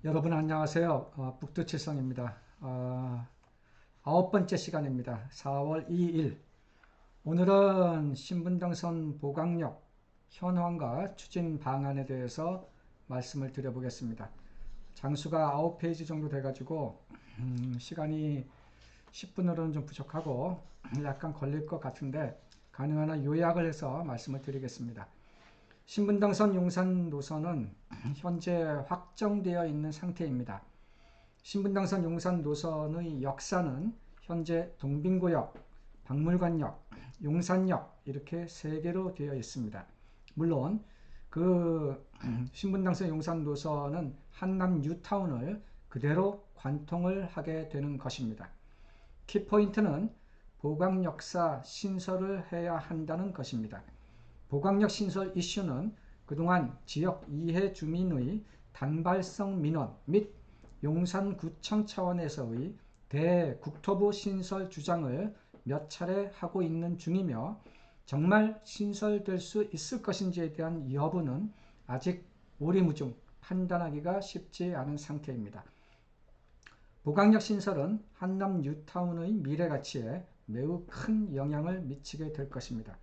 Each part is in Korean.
여러분 안녕하세요. 북두칠성입니다. 9번째 시간입니다. 4월 2일. 오늘은 신분당선 보강력 현황과 추진 방안에 대해서 말씀을 드려보겠습니다. 장수가 9페이지 정도 돼가지고 시간이 10분으로는 좀 부족하고 약간 걸릴 것 같은데 가능한 한 요약을 해서 말씀을 드리겠습니다. 신분당선 용산 노선은 현재 확정되어 있는 상태입니다. 신분당선 용산 노선의 역사는 현재 동빙고역, 박물관역, 용산역 이렇게 세 개로 되어 있습니다. 물론 그 신분당선 용산 노선은 한남 뉴타운을 그대로 관통을 하게 되는 것입니다. 키포인트는 보강역사 신설을 해야 한다는 것입니다. 보강역 신설 이슈는 그동안 지역 이해 주민의 단발성 민원 및 용산구청 차원에서의 대국토부 신설 주장을 몇 차례 하고 있는 중이며 정말 신설될 수 있을 것인지에 대한 여부는 아직 오리무중 판단하기가 쉽지 않은 상태입니다. 보강역 신설은 한남 뉴타운의 미래 가치에 매우 큰 영향을 미치게 될 것입니다.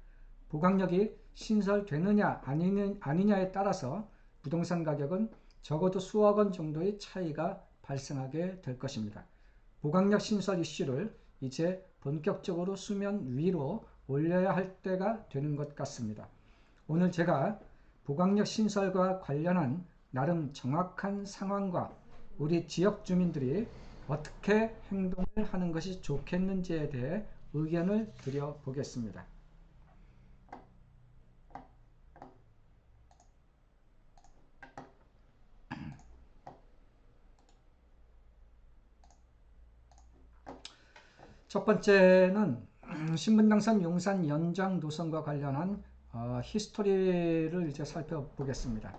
보강역이 신설되느냐 아니냐에 따라서 부동산 가격은 적어도 수억 원 정도의 차이가 발생하게 될 것입니다. 보강역 신설 이슈를 이제 본격적으로 수면 위로 올려야 할 때가 되는 것 같습니다. 오늘 제가 보강역 신설과 관련한 나름 정확한 상황과 우리 지역 주민들이 어떻게 행동을 하는 것이 좋겠는지에 대해 의견을 드려보겠습니다. 첫 번째는 신분당선 용산 연장 노선과 관련한 히스토리를 이제 살펴보겠습니다.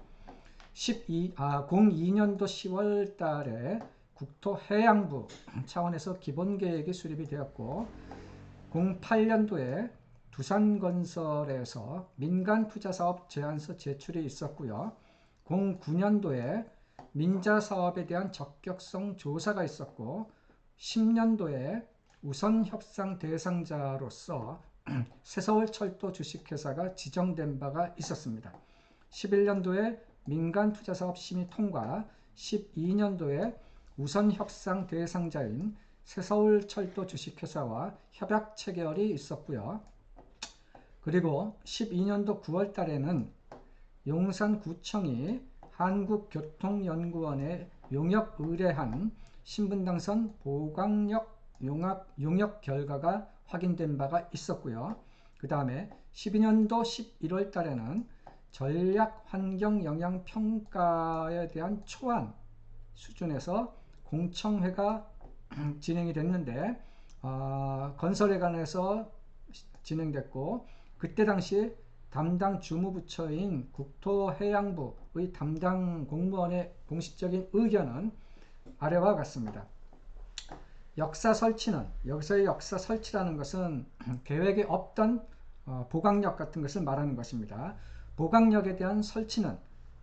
02년도 10월 달에 국토해양부 차원에서 기본계획이 수립이 되었고 08년도에 두산건설에서 민간투자사업 제안서 제출이 있었고요. 09년도에 민자사업에 대한 적격성 조사가 있었고 10년도에 우선협상 대상자로서 새서울철도 주식회사가 지정된 바가 있었습니다. 11년도에 민간투자사업 심의 통과, 12년도에 우선협상 대상자인 새서울철도 주식회사와 협약 체결이 있었고요. 그리고 12년도 9월 달에는 용산구청이 한국교통연구원에 용역 의뢰한 신분당선 보강역 용역 결과가 확인된 바가 있었고요. 그 다음에 12년도 11월 달에는 전략환경영향평가에 대한 초안 수준에서 공청회가 진행이 됐는데 건설에 관해서 진행됐고 그때 당시 담당 주무부처인 국토해양부의 담당 공무원의 공식적인 의견은 아래와 같습니다. 역사 설치는 여기서의 역사 설치라는 것은 계획에 없던 보강역 같은 것을 말하는 것입니다. 보강역에 대한 설치는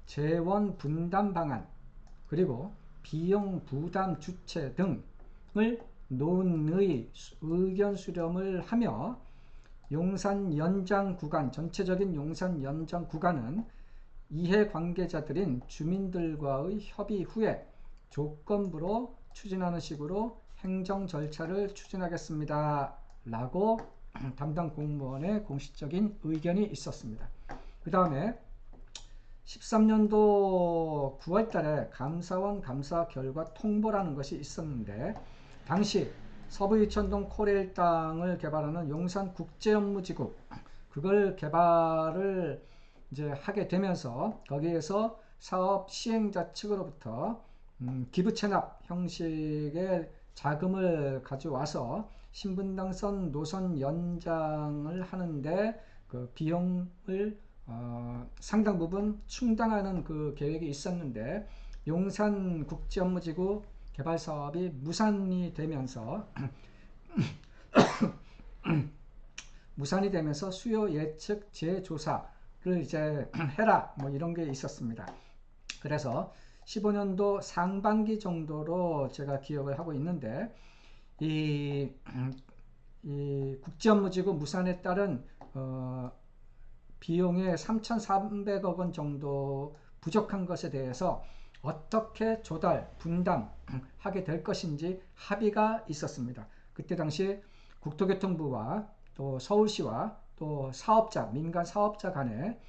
재원 분담 방안 그리고 비용 부담 주체 등을 논의 의견 수렴을 하며 용산 연장 구간 전체적인 용산 연장 구간은 이해관계자들인 주민들과의 협의 후에 조건부로 추진하는 식으로 행정 절차를 추진하겠습니다. 라고 담당 공무원의 공식적인 의견이 있었습니다. 그 다음에 13년도 9월 달에 감사원 감사 결과 통보라는 것이 있었는데 당시 서부이천동 코레일 땅을 개발하는 용산국제업무지구 그걸 개발을 이제 하게 되면서 거기에서 사업 시행자 측으로부터 기부 체납 형식의 자금을 가져와서 신분당선 노선 연장을 하는데 그 비용을 상당 부분 충당하는 그 계획이 있었는데 용산국제업무지구 개발 사업이 무산이 되면서 수요 예측 재조사를 이제 해라 뭐 이런 게 있었습니다. 그래서 15년도 상반기 정도로 제가 기억을 하고 있는데 이, 이 국지업무지구 무산에 따른 비용의 3,300억 원 정도 부족한 것에 대해서 어떻게 조달, 분담하게 될 것인지 합의가 있었습니다. 그때 당시 국토교통부와 또 서울시와 또 사업자, 민간 사업자 간에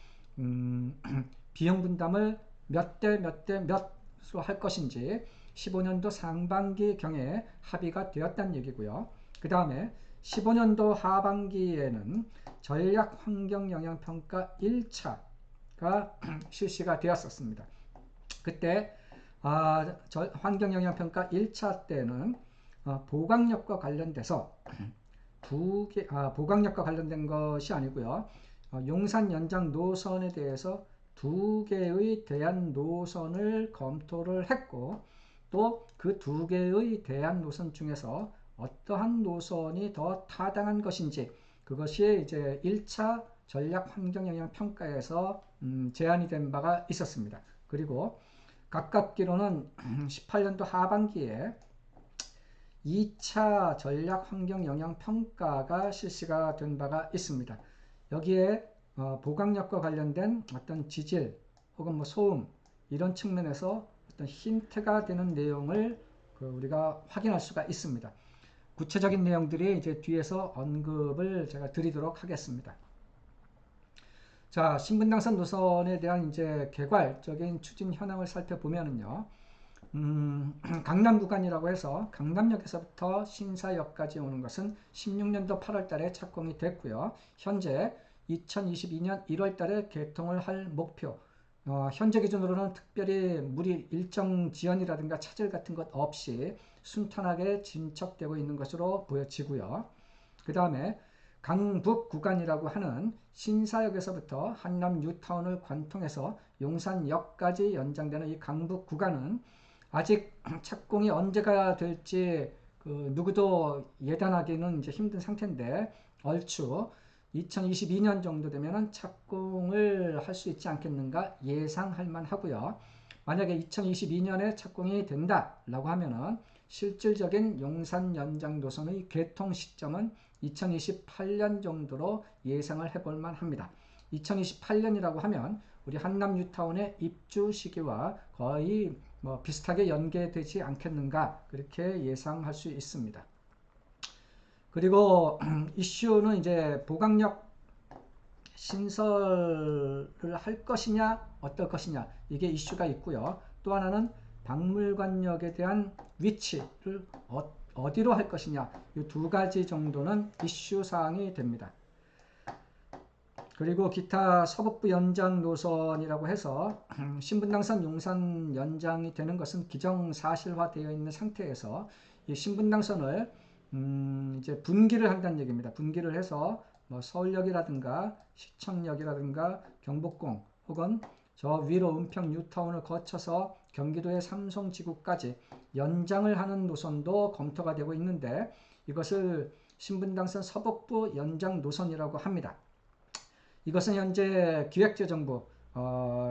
비용 분담을 몇 대 몇으로 할 것인지 15년도 상반기 경에 합의가 되었다는 얘기고요. 그 다음에 15년도 하반기에는 전략 환경 영향 평가 1차가 실시가 되었었습니다. 그때 환경 영향 평가 1차 때는 보강력과 관련돼서 보강력과 관련된 것이 아니고요. 용산 연장 노선에 대해서 2개의 대안 노선을 검토를 했고 또 그 2개의 대안 노선 중에서 어떠한 노선이 더 타당한 것인지 그것이 이제 1차 전략 환경 영향 평가에서 제안이 된 바가 있었습니다. 그리고 가깝기로는 18년도 하반기에 2차 전략 환경 영향 평가가 실시가 된 바가 있습니다. 여기에 보강력과 관련된 어떤 지질 혹은 뭐 소음 이런 측면에서 어떤 힌트가 되는 내용을 우리가 확인할 수가 있습니다. 구체적인 내용들이 이제 뒤에서 언급을 제가 드리도록 하겠습니다. 자, 신분당선 노선에 대한 이제 개괄적인 추진 현황을 살펴보면은요. 강남 구간이라고 해서 강남역에서부터 신사역까지 오는 것은 16년도 8월 달에 착공이 됐고요. 현재 2022년 1월 달에 개통을 할 목표. 현재 기준으로는 특별히 무리 일정 지연이라든가 차질 같은 것 없이 순탄하게 진척되고 있는 것으로 보여지고요. 그 다음에 강북 구간이라고 하는 신사역에서부터 한남 뉴타운을 관통해서 용산역까지 연장되는 이 강북 구간은 아직 착공이 언제가 될지 누구도 예단하기는 이제 힘든 상태인데 얼추 2022년 정도 되면은 착공을 할 수 있지 않겠는가 예상할 만하고요. 만약에 2022년에 착공이 된다라고 하면은 실질적인 용산 연장 노선의 개통 시점은 2028년 정도로 예상을 해볼 만합니다. 2028년이라고 하면 우리 한남 뉴타운의 입주 시기와 거의 비슷하게 연계되지 않겠는가 그렇게 예상할 수 있습니다. 그리고 이슈는 이제 보강력 신설을 할 것이냐 어떨 것이냐 이게 이슈가 있고요. 또 하나는 박물관역에 대한 위치를 어디로 할 것이냐 이 2가지 정도는 이슈 사항이 됩니다. 그리고 기타 서북부 연장 노선이라고 해서 신분당선 용산 연장이 되는 것은 기정사실화되어 있는 상태에서 이 신분당선을 이제 분기를 한다는 얘기입니다. 분기를 해서 뭐 서울역이라든가 시청역이라든가 경복궁 혹은 저 위로 은평 뉴타운을 거쳐서 경기도의 삼성지구까지 연장을 하는 노선도 검토가 되고 있는데 이것을 신분당선 서북부 연장 노선이라고 합니다. 이것은 현재 기획재정부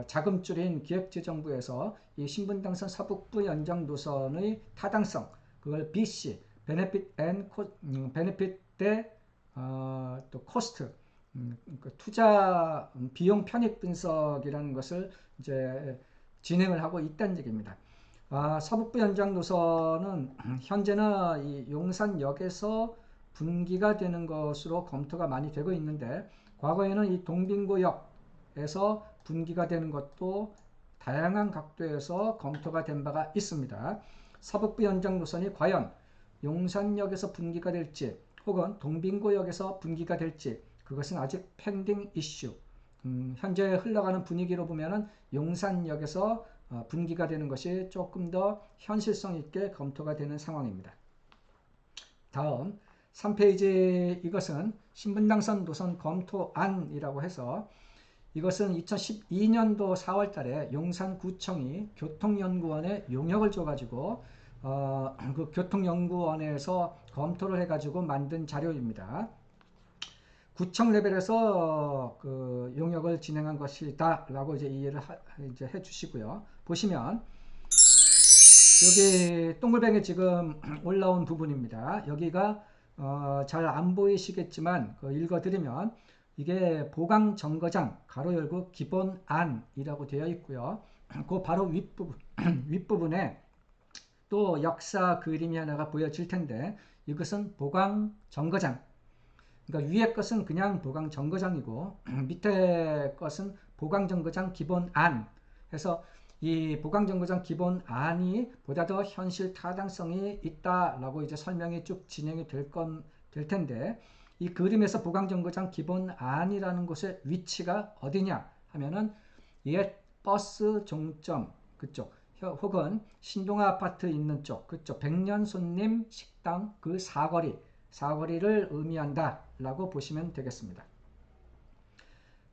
자금줄인 기획재정부에서 이 신분당선 서북부 연장 노선의 타당성 그걸 BC 베네핏 대 또 코스트 그 투자 비용 편익 분석이라는 것을 이제 진행을 하고 있다는 얘기입니다. 서북부 연장 노선은 현재는 이 용산역에서 분기가 되는 것으로 검토가 많이 되고 있는데 과거에는 이 동빙구역에서 분기가 되는 것도 다양한 각도에서 검토가 된 바가 있습니다. 서북부 연장 노선이 과연 용산역에서 분기가 될지 혹은 동빙구역에서 분기가 될지 그것은 아직 펜딩 이슈. 현재 흘러가는 분위기로 보면은 용산역에서 분기가 되는 것이 조금 더 현실성 있게 검토가 되는 상황입니다. 다음 3페이지 이것은 신분당선 노선 검토안이라고 해서 이것은 2012년도 4월 달에 용산구청이 교통연구원에 용역을 줘가지고 그 교통연구원에서 검토를 해가지고 만든 자료입니다. 구청 레벨에서 그 용역을 진행한 것이다 라고 이제 이해를 이제 해주시고요. 보시면 여기 동글뱅이 지금 올라온 부분입니다. 여기가 잘 안 보이시겠지만 읽어드리면 이게 보강정거장 가로 열고 기본안이라고 되어 있고요. 그 바로 윗부분에 또 역사 그림이 하나가 보여질 텐데 이것은 보강정거장. 그러니까 위에 것은 그냥 보강정거장이고 밑에 것은 보강정거장 기본안 해서 이 보강정거장 기본안이 보다 더 현실 타당성이 있다라고 이제 설명이 쭉 진행이 될 텐데 이 그림에서 보강정거장 기본안이라는 곳의 위치가 어디냐 하면은 옛 버스 종점 그쪽 혹은 신동아 아파트 있는 쪽 그쪽 백년손님 식당 그 사거리를 의미한다 라고 보시면 되겠습니다.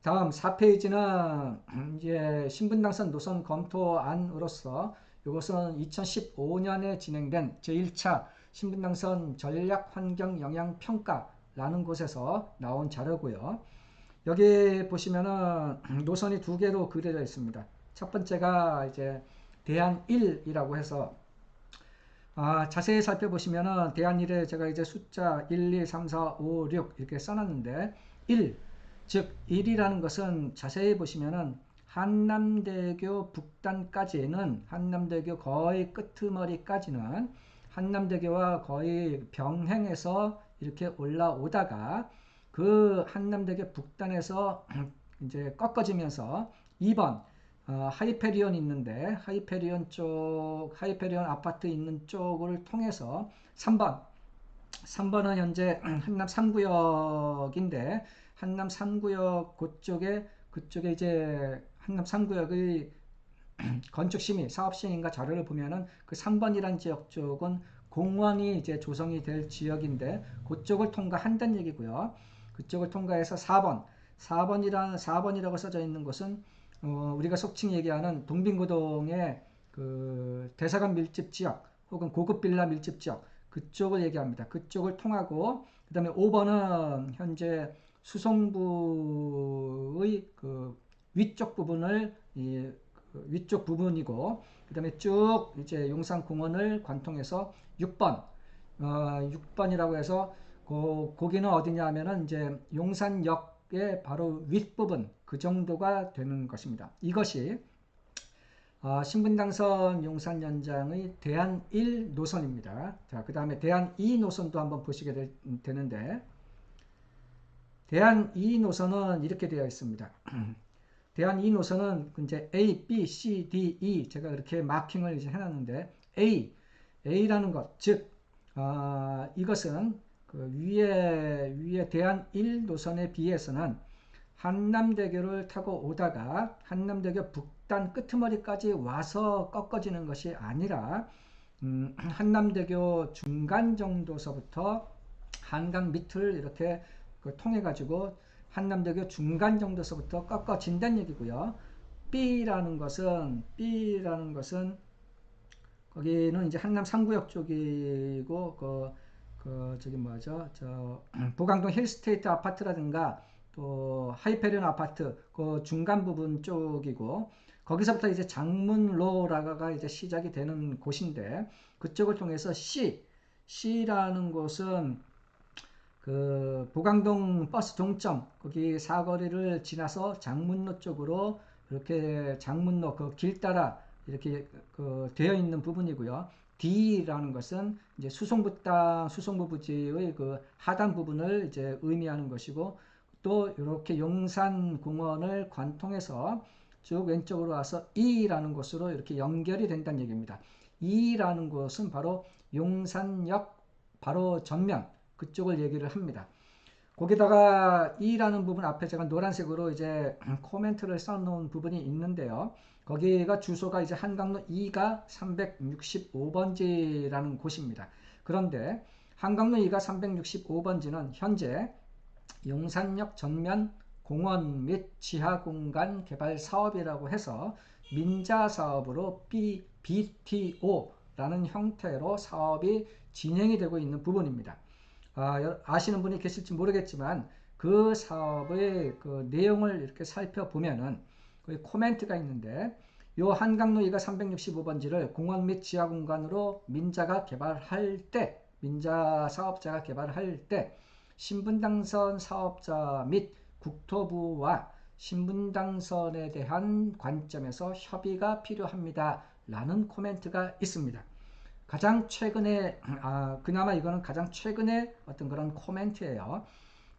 다음 4페이지는 이제 신분당선 노선 검토안으로서 이것은 2015년에 진행된 제1차 신분당선 전략환경영향평가라는 곳에서 나온 자료고요. 여기 보시면은 노선이 두 개로 그려져 있습니다. 첫 번째가 이제 대안 1이라고 해서 자세히 살펴보시면은 대안 1에 제가 이제 숫자 1, 2, 3, 4, 5, 6 이렇게 써놨는데 1, 즉 1이라는 것은 자세히 보시면은 한남대교 북단까지는 한남대교 거의 끄트머리까지는 한남대교와 거의 병행해서 이렇게 올라오다가 그 한남대교 북단에서 이제 꺾어지면서 2번 하이페리온 있는데 하이페리온 아파트 있는 쪽을 통해서 3번은 현재 한남 3구역인데 한남 3구역 그쪽에 이제 한남 3구역의 건축심의 사업시행인가 자료를 보면은 그 3번이란 지역 쪽은 공원이 이제 조성이 될 지역인데 그쪽을 통과한다는 얘기고요. 그쪽을 통과해서 4번이라고 써져 있는 곳은 우리가 속칭 얘기하는 동빙구동의 그 대사관 밀집 지역 혹은 고급 빌라 밀집 지역 그쪽을 얘기합니다. 그쪽을 통하고 그 다음에 5번은 현재 수송부의 그 위쪽 부분이고 그 다음에 쭉 이제 용산공원을 관통해서 6번이라고 해서 거기는 어디냐 하면은 이제 용산역의 바로 윗부분 그 정도가 되는 것입니다. 이것이 신분당선 용산 연장의 대안 1 노선입니다. 자, 그 다음에 대안 2 노선도 한번 보시게 되는데 대안 2 노선은 이렇게 되어 있습니다. 대안 2 노선은 이제 A, B, C, D, E 제가 이렇게 마킹을 이제 해놨는데 A라는 것, 즉 이것은 그 위에 대안 1 노선에 비해서는 한남대교를 타고 오다가 한남대교 북단 끄트머리까지 와서 꺾어지는 것이 아니라 한남대교 중간 정도서부터 한강 밑을 이렇게 통해 가지고 한남대교 중간 정도서부터 꺾어진다는 얘기고요. B라는 것은 거기는 이제 한남 3구역 쪽이고 저기 뭐죠? 보강동 힐스테이트 아파트라든가 또 하이페리온 아파트 그 중간 부분 쪽이고 거기서부터 이제 장문로라가 이제 시작이 되는 곳인데 그쪽을 통해서 C라는 곳은 그 보강동 버스 종점 거기 사거리를 지나서 장문로 쪽으로 이렇게 장문로 그 길 따라 이렇게 되어 있는 부분이고요. D라는 것은 이제 수송부 부지의 그 하단 부분을 이제 의미하는 것이고 또 이렇게 용산공원을 관통해서 쭉 왼쪽으로 와서 E라는 곳으로 이렇게 연결이 된다는 얘기입니다. E라는 곳은 바로 용산역 바로 전면 그쪽을 얘기를 합니다. 거기다가 E라는 부분 앞에 제가 노란색으로 이제 코멘트를 써놓은 부분이 있는데요. 거기가 주소가 이제 한강로 2가 365번지라는 곳입니다. 그런데 한강로 2가 365번지는 현재 용산역 전면 공원 및 지하공간 개발 사업이라고 해서 민자 사업으로 BTO라는 형태로 사업이 진행이 되고 있는 부분입니다. 아시는 분이 계실지 모르겠지만 그 사업의 그 내용을 이렇게 살펴보면은 거기 코멘트가 있는데 요 한강로이가 365번지를 공원 및 지하 공간으로 민자가 개발할 때, 민자 사업자가 개발할 때 신분당선 사업자 및 국토부와 신분당선에 대한 관점에서 협의가 필요합니다. 라는 코멘트가 있습니다. 가장 최근에 그나마 이거는 가장 최근에 어떤 그런 코멘트예요.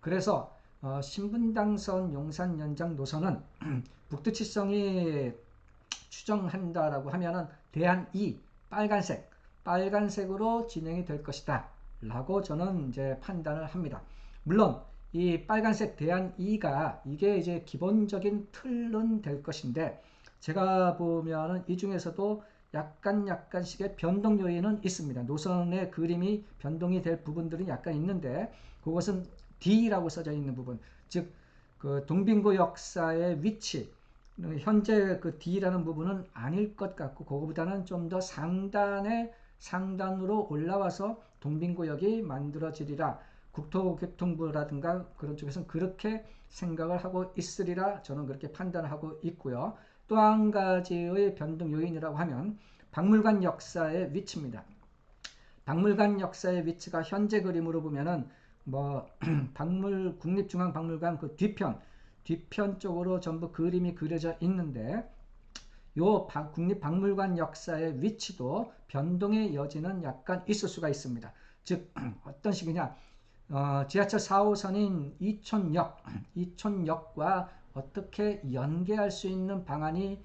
그래서 신분당선 용산 연장 노선은 북두치성이 추정한다라고 하면은 대안 2 빨간색으로 진행이 될 것이다 라고 저는 이제 판단을 합니다. 물론 이 빨간색 대안 2가 이게 이제 기본적인 틀은 될 것인데 제가 보면은 이 중에서도 약간씩의 변동 요인은 있습니다. 노선의 그림이 변동이 될 부분들은 약간 있는데 그것은 D라고 써져 있는 부분, 즉 그 동빙고 역사의 위치, 현재 그 D라는 부분은 아닐 것 같고 그거보다는 좀 더 상단으로 올라와서 동빙구역이 만들어지리라 국토교통부라든가 그런 쪽에서는 그렇게 생각을 하고 있으리라 저는 그렇게 판단을 하고 있고요. 또 한 가지의 변동 요인이라고 하면 박물관 역사의 위치입니다. 박물관 역사의 위치가 현재 그림으로 보면은 뭐 국립중앙박물관 그 뒤편 쪽으로 전부 그림이 그려져 있는데 요 국립박물관 역사의 위치도 변동의 여지는 약간 있을 수가 있습니다. 즉 어떤 식이냐, 지하철 4호선인 이촌역과 어떻게 연계할 수 있는 방안이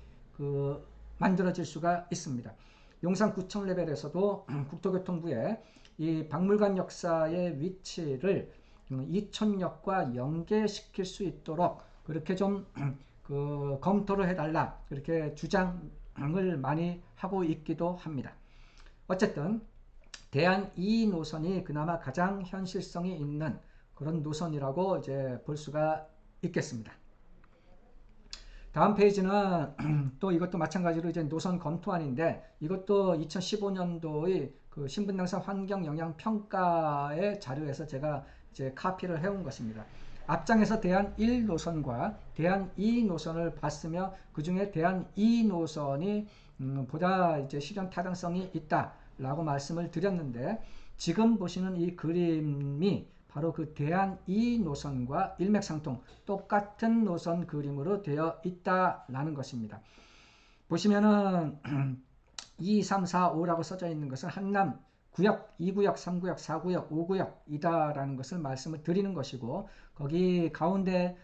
만들어질 수가 있습니다. 용산구청 레벨에서도 국토교통부에 이 박물관 역사의 위치를 이촌역과 연계시킬 수 있도록 그렇게 좀 검토를 해달라 그렇게 주장을 많이 하고 있기도 합니다. 어쨌든 대안 2 노선이 그나마 가장 현실성이 있는 그런 노선이라고 이제 볼 수가 있겠습니다. 다음 페이지는 또 이것도 마찬가지로 이제 노선 검토안인데 이것도 2015년도의 그 신분당선 환경영향평가의 자료에서 제가 이제 카피를 해온 것입니다. 앞장에서 대안 1 노선과 대안 2 노선을 봤으며 그 중에 대안 2 노선이 보다 이제 실현 타당성이 있다라고 말씀을 드렸는데 지금 보시는 이 그림이 바로 그 대안 2 노선과 일맥상통 똑같은 노선 그림으로 되어 있다라는 것입니다. 보시면은 2, 3, 4, 5라고 써져 있는 것은 한남 구역, 2구역, 3구역, 4구역, 5구역이다라는 것을 말씀을 드리는 것이고 거기 가운데에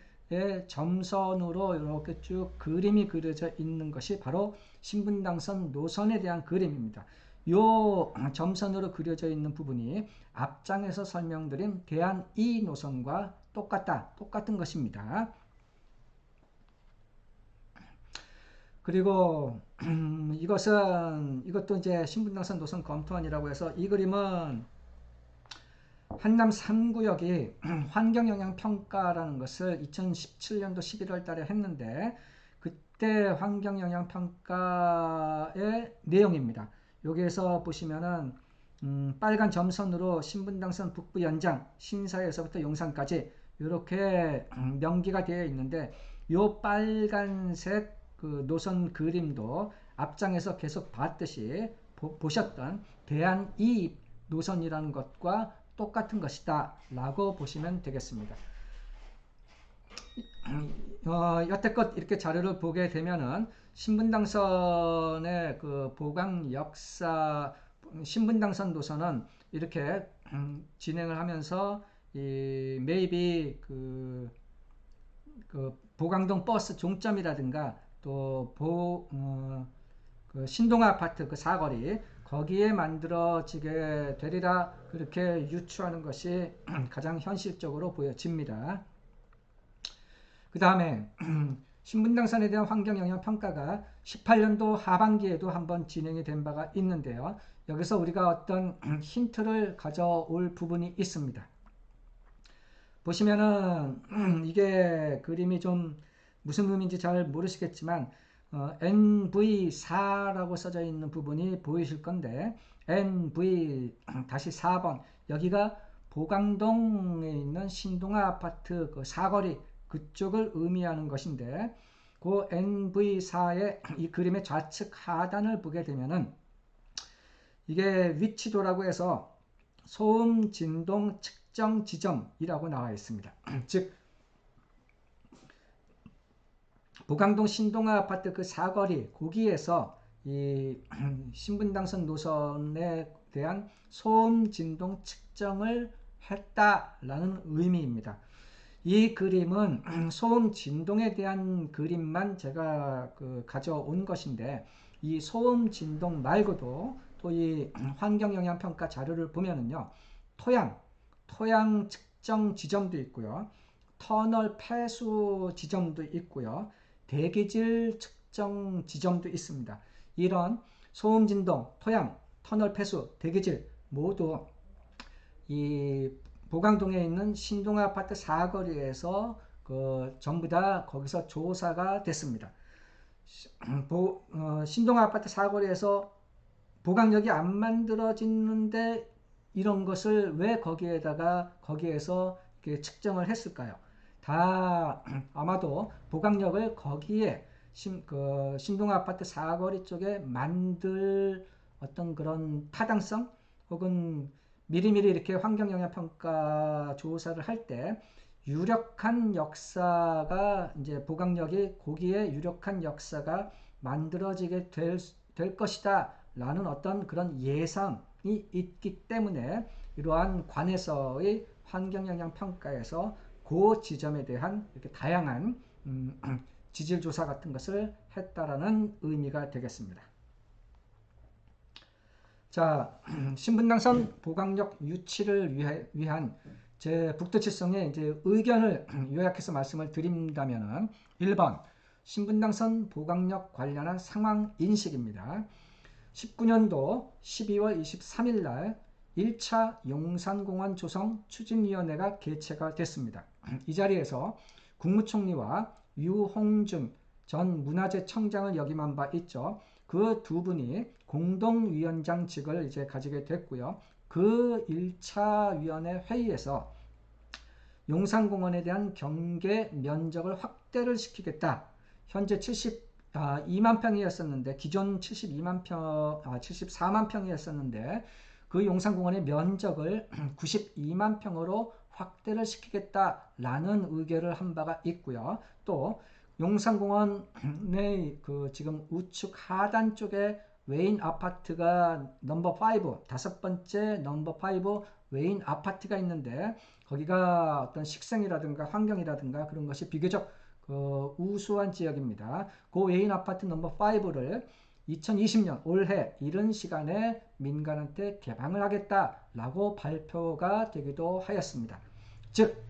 점선으로 이렇게 쭉 그림이 그려져 있는 것이 바로 신분당선 노선에 대한 그림입니다. 요 점선으로 그려져 있는 부분이 앞장에서 설명드린 대안 2 노선과 똑같은 것입니다. 그리고 이것도 이제 신분당선 노선 검토안이라고 해서 이 그림은 한남 3구역이 환경영향평가라는 것을 2017년도 11월 달에 했는데 그때 환경영향평가의 내용입니다. 여기에서 보시면은 빨간 점선으로 신분당선 북부 연장 신사에서부터 용산까지 이렇게 명기가 되어 있는데 요 빨간색 그 노선 그림도 앞장에서 계속 봤듯이 보셨던 대안 2 노선이라는 것과 똑같은 것이다 라고 보시면 되겠습니다. 여태껏 이렇게 자료를 보게 되면은 신분당선의 그 보강 역사 신분당선 노선은 이렇게 진행을 하면서 이 maybe 그 보강동 버스 종점이라든가 또 그 신동아 아파트 그 사거리 거기에 만들어지게 되리라 그렇게 유추하는 것이 가장 현실적으로 보여집니다. 그 다음에 신분당선에 대한 환경영향평가가 18년도 하반기에도 한번 진행이 된 바가 있는데요. 여기서 우리가 어떤 힌트를 가져올 부분이 있습니다. 보시면은 이게 그림이 좀 무슨 의미인지 잘 모르시겠지만 NV4라고 써져 있는 부분이 보이실 건데 NV-4번 여기가 보강동에 있는 신동아 아파트 그 사거리 그쪽을 의미하는 것인데 그 그 NV4의 이 그림의 좌측 하단을 보게 되면은 이게 위치도라고 해서 소음 진동 측정 지점이라고 나와 있습니다. 즉 보강동 신동아 아파트 그 사거리 거기에서 이 신분당선 노선에 대한 소음 진동 측정을 했다라는 의미입니다. 이 그림은 소음 진동에 대한 그림만 제가 가져온 것인데 이 소음 진동 말고도 또 이 환경영향평가 자료를 보면은요, 토양 측정 지점도 있고요, 터널 폐수 지점도 있고요, 대기질 측정 지점도 있습니다. 이런 소음 진동, 토양, 터널 폐수, 대기질 모두 이 보강동에 있는 신동아 아파트 사거리에서 전부 다 거기서 조사가 됐습니다. 신동아 아파트 사거리에서 보강역이 안 만들어지는데 이런 것을 왜 거기에서 이렇게 측정을 했을까요? 다 아마도 보강역을 거기에 신동아 아파트 사거리 쪽에 만들 어떤 그런 타당성 혹은 미리미리 이렇게 환경영향평가 조사를 할 때 유력한 역사가 이제 보강역이 거기에 유력한 역사가 만들어지게 될 것이다 라는 어떤 그런 예상이 있기 때문에 이러한 관에서의 환경영향평가에서 그 지점에 대한 이렇게 다양한 지질조사 같은 것을 했다라는 의미가 되겠습니다. 자, 신분당선 보강역 유치를 위한 제 북두칠성의 이제 의견을 요약해서 말씀을 드린다면은 1번 신분당선 보강역 관련한 상황 인식입니다. 19년도 12월 23일 날 1차 용산공원 조성 추진위원회가 개최가 됐습니다. 이 자리에서 국무총리와 유홍준 전 문화재청장을 역임한 바 있죠. 그 두 분이 공동위원장직을 이제 가지게 됐고요. 그 1차 위원회 회의에서 용산공원에 대한 경계 면적을 확대를 시키겠다. 현재 72만 평이었었는데 기존 74만 평이었었는데 그 용산공원의 면적을 92만 평으로 확대를 시키겠다라는 의결을 한 바가 있고요. 또 용산공원의 지금 우측 하단 쪽에 외인 아파트가 넘버 5, 다섯 번째 넘버 5 외인 아파트가 있는데 거기가 어떤 식생이라든가 환경이라든가 그런 것이 비교적 우수한 지역입니다. 그 외인 아파트 넘버 5를 2020년 올해 이른 시간에 민간한테 개방을 하겠다라고 발표가 되기도 하였습니다. 즉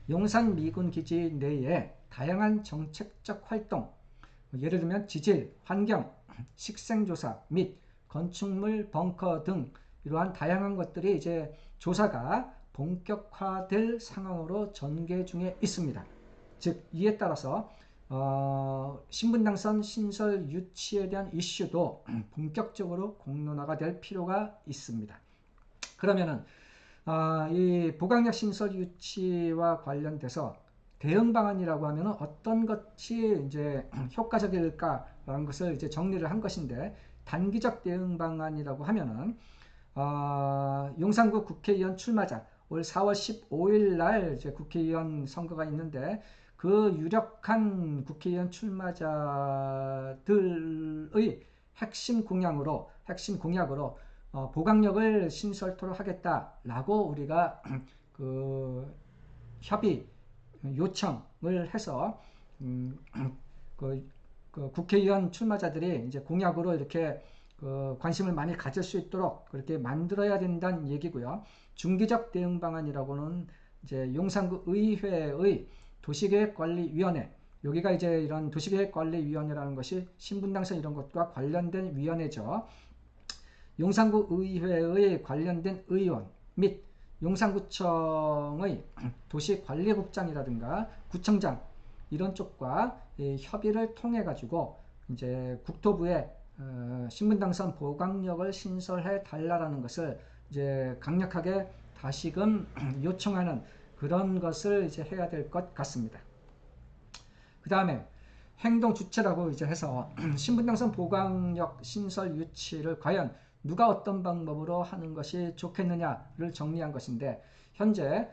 용산 미군 기지 내에 다양한 정책적 활동, 예를 들면 지질, 환경, 식생조사 및 건축물 벙커 등 이러한 다양한 것들이 이제 조사가 본격화될 상황으로 전개 중에 있습니다. 즉 이에 따라서 신분당선 신설 유치에 대한 이슈도 본격적으로 공론화가 될 필요가 있습니다. 그러면은 이 보강역 신설 유치와 관련돼서 대응 방안이라고 하면 어떤 것이 이제 효과적일까라는 것을 이제 정리를 한 것인데 단기적 대응 방안이라고 하면은 용산구 국회의원 출마자 올 4월 15일 날 이제 국회의원 선거가 있는데 그 유력한 국회의원 출마자들의 핵심 공약으로 보강역을 신설토록 하겠다라고 우리가 협의 요청을 해서 국회의원 출마자들이 이제 공약으로 이렇게 관심을 많이 가질 수 있도록 그렇게 만들어야 된다는 얘기고요. 중기적 대응 방안이라고는 이제 용산구 의회의 도시계획관리위원회, 여기가 이제 이런 도시계획관리위원회라는 것이 신분당선 이런 것과 관련된 위원회죠. 용산구 의회의 관련된 의원 및 용산구청의 도시관리국장이라든가 구청장 이런 쪽과 협의를 통해 가지고 이제 국토부에 신분당선 보강역을 신설해 달라라는 것을 이제 강력하게 다시금 요청하는 그런 것을 이제 해야 될 것 같습니다. 그 다음에 행동 주체라고 이제 해서 신분당선 보강력 신설 유치를 과연 누가 어떤 방법으로 하는 것이 좋겠느냐를 정리한 것인데, 현재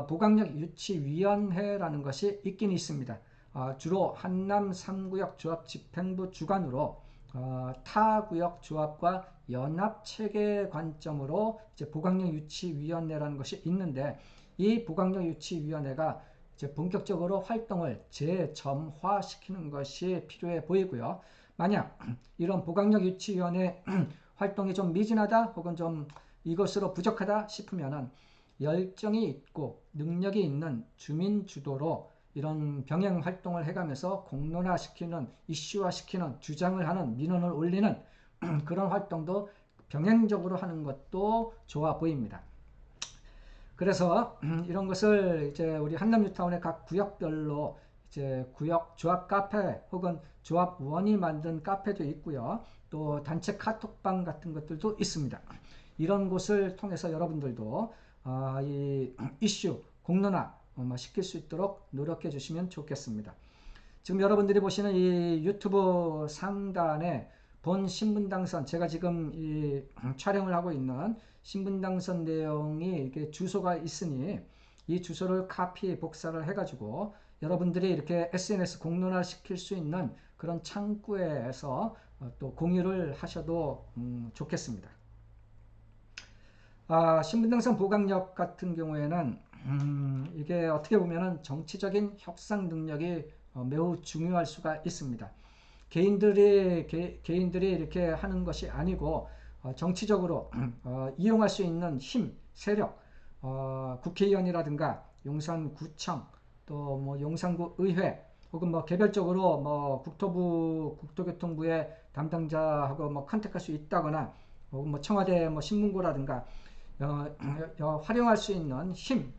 보강력 유치위원회라는 것이 있긴 있습니다. 주로 한남 3구역 조합 집행부 주관으로 타구역 조합과 연합 체계 관점으로 이제 보강력 유치위원회라는 것이 있는데, 이 보강력 유치위원회가 이제 본격적으로 활동을 재점화시키는 것이 필요해 보이고요. 만약 이런 보강력 유치위원회 활동이 좀 미진하다 혹은 좀 이것으로 부족하다 싶으면은 열정이 있고 능력이 있는 주민 주도로 이런 병행 활동을 해가면서 공론화시키는, 이슈화시키는, 주장을 하는, 민원을 올리는 그런 활동도 병행적으로 하는 것도 좋아 보입니다. 그래서 이런 것을 이제 우리 한남뉴타운의 각 구역별로 이제 구역 조합 카페 혹은 조합원이 만든 카페도 있고요. 또 단체 카톡방 같은 것들도 있습니다. 이런 곳을 통해서 여러분들도 이 이슈 공론화 시킬 수 있도록 노력해 주시면 좋겠습니다. 지금 여러분들이 보시는 이 유튜브 상단에 본 신분당선, 제가 지금 이 촬영을 하고 있는 신분당선 내용이 이렇게 주소가 있으니 이 주소를 카피 복사를 해가지고 여러분들이 이렇게 SNS 공론화 시킬 수 있는 그런 창구에서 또 공유를 하셔도 좋겠습니다. 신분당선 보강력 같은 경우에는 이게 어떻게 보면은 정치적인 협상 능력이 매우 중요할 수가 있습니다. 개인들이 이렇게 하는 것이 아니고 정치적으로 이용할 수 있는 힘, 세력, 국회의원이라든가 용산구청, 또 뭐 용산구 의회, 혹은 뭐 개별적으로 뭐 국토교통부의 담당자하고 뭐 컨택할 수 있다거나, 혹은 뭐 청와대 뭐 신문고라든가 활용할 수 있는 힘,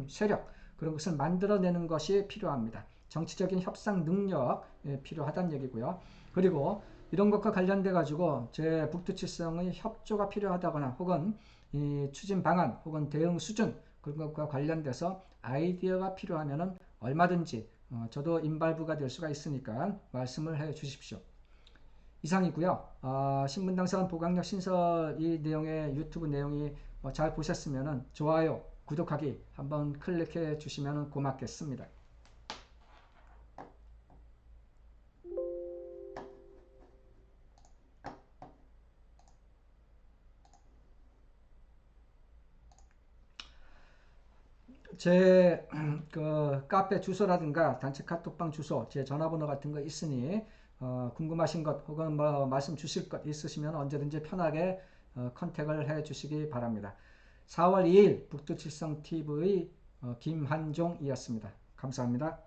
세력, 그런 것을 만들어내는 것이 필요합니다. 정치적인 협상 능력 필요하다는 얘기고요. 그리고 이런 것과 관련돼 가지고 제 북두칠성의 협조가 필요하다거나, 혹은 이 추진 방안 혹은 대응 수준, 그런 것과 관련돼서 아이디어가 필요하면은 얼마든지 저도 인발부가 될 수가 있으니까 말씀을 해 주십시오. 이상이고요. 신분당선 보강력 신설 이 내용의 유튜브 내용이 잘 보셨으면은 좋아요, 구독하기 한번 클릭해 주시면 고맙겠습니다. 제 그 카페 주소라든가 단체 카톡방 주소, 제 전화번호 같은 거 있으니 궁금하신 것 혹은 뭐 말씀 주실 것 있으시면 언제든지 편하게 컨택을 해 주시기 바랍니다. 4월 2일 북두칠성TV 김한종이었습니다. 감사합니다.